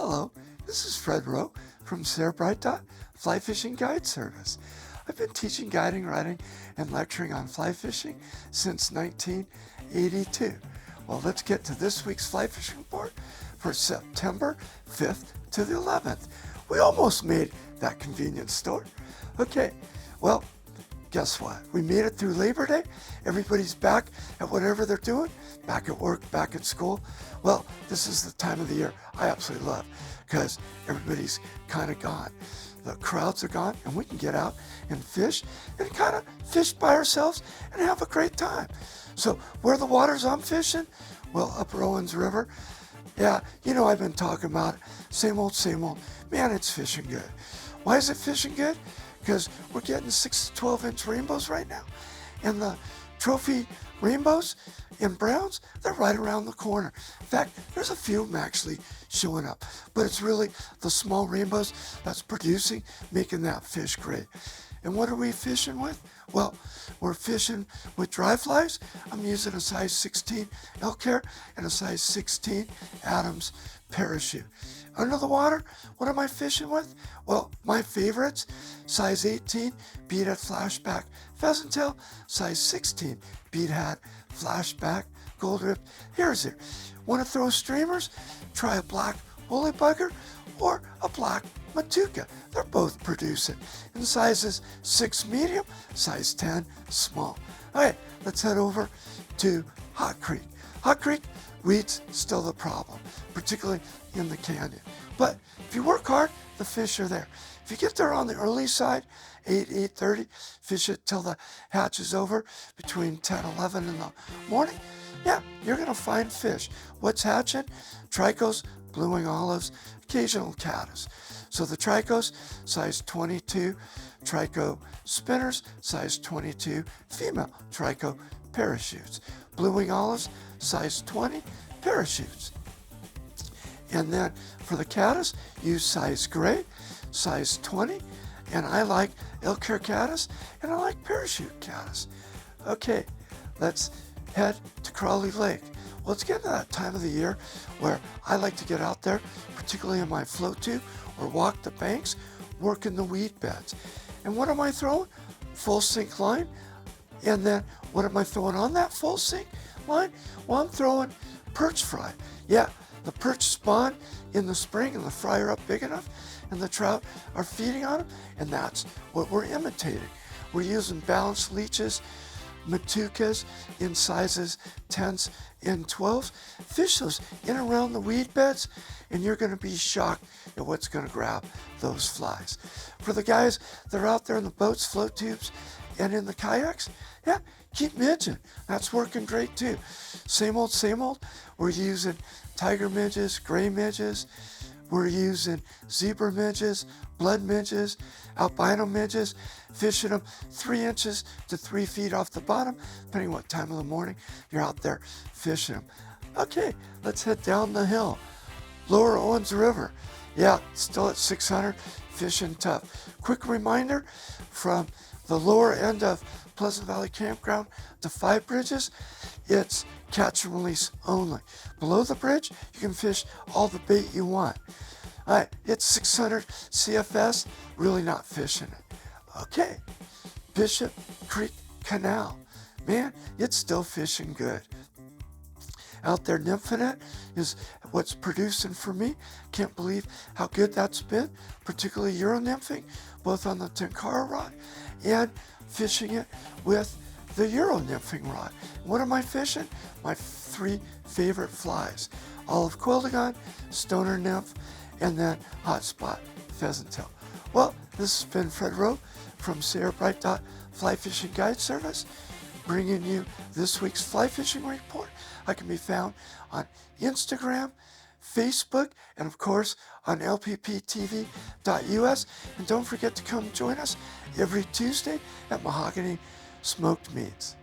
Hello, this is Fred Rowe from Bright Fly Fishing Guide Service. I've been teaching, guiding, writing, and lecturing on fly fishing since 1982. Well, let's get to this week's fly fishing report for September 5th to the 11th. We almost made that convenience store. Okay, well, guess what? We made it through Labor Day. Everybody's back at whatever they're doing, back at work, back at school. Well, this is the time of the year I absolutely love because everybody's kind of gone. The crowds are gone and we can get out and fish and kind of fish by ourselves and have a great time. So where the waters I'm fishing? Well, Upper Owens River. Yeah, you know I've been talking about it. Same old, same old. Man, it's fishing good. Why is it fishing good? Because we're getting 6 to 12-inch rainbows right now. And the trophy rainbows and browns, they're right around the corner. In fact, there's a few of them actually showing up. But it's really the small rainbows that's producing, making that fish great. And what are we fishing with? Well, we're fishing with dry flies. I'm using a size 16 elk hair and a size 16 Adams parachute. Under the water, what am I fishing with? Well, my favorites, size 18 beadhead flashback pheasant tail, size 16 beadhead flashback gold rip hare's ear. Want to throw streamers? Try a black woolly bugger or a black matuka. They're both producing in sizes 6 medium, size 10 small. All right, let's head over to Hot Creek. Hot Creek, weeds still the problem, particularly in the canyon. But if you work hard, the fish are there. If you get there on the early side, 8:30, fish it till the hatch is over between 10 and 11 in the morning, yeah, you're going to find fish. What's hatching? Tricos, blue-wing olives, occasional caddis. So the tricos, size 22, trico spinners, size 22, female trico parachutes. Blue-wing olives, size 20, parachutes. And then for the caddis, use size gray, size 20, and I like elk hair caddis, and I like parachute caddis. Okay, let's head to Crawley Lake. Well, it's getting to that time of the year where I like to get out there, particularly in my float tube, or walk the banks, work in the weed beds. And what am I throwing? Full sink line. And then what am I throwing on that full sink line? Well, I'm throwing perch fry. Yeah, the perch spawn in the spring and the fry are up big enough and the trout are feeding on them, and that's what we're imitating. We're using balanced leeches, matukas in sizes 10s and 12s. Fish those in and around the weed beds and you're going to be shocked at what's going to grab those flies. For the guys that are out there in the boats, float tubes, and in the kayaks, yeah, keep midging. That's working great too. Same old, same old. We're using tiger midges, gray midges. We're using zebra midges, blood midges, albino midges, fishing them 3 inches to 3 feet off the bottom, depending what time of the morning you're out there fishing them. Okay, let's head down the hill. Lower Owens River. Yeah, still at 600, fishing tough. Quick reminder from the lower end of Pleasant Valley Campground to 5 Bridges, it's catch and release only. Below the bridge, you can fish all the bait you want. All right, it's 600 CFS, really not fishing it. Okay, Bishop Creek Canal. Man, it's still fishing good. Out there, nymphonet is what's producing for me. Can't believe how good that's been, particularly Euro nymphing, both on the Tenkara rod and fishing it with the Euro nymphing rod. What am I fishing? My 3 favorite flies: olive quildagon, stoner nymph, and then hotspot pheasant tail. Well, this has been Fred Rowe from Bright Fly Fishing Guide Service, bringing you this week's fly fishing report. I can be found on Instagram, Facebook, and of course on lpptv.us. And don't forget to come join us every Tuesday at Mahogany Smoked Meats.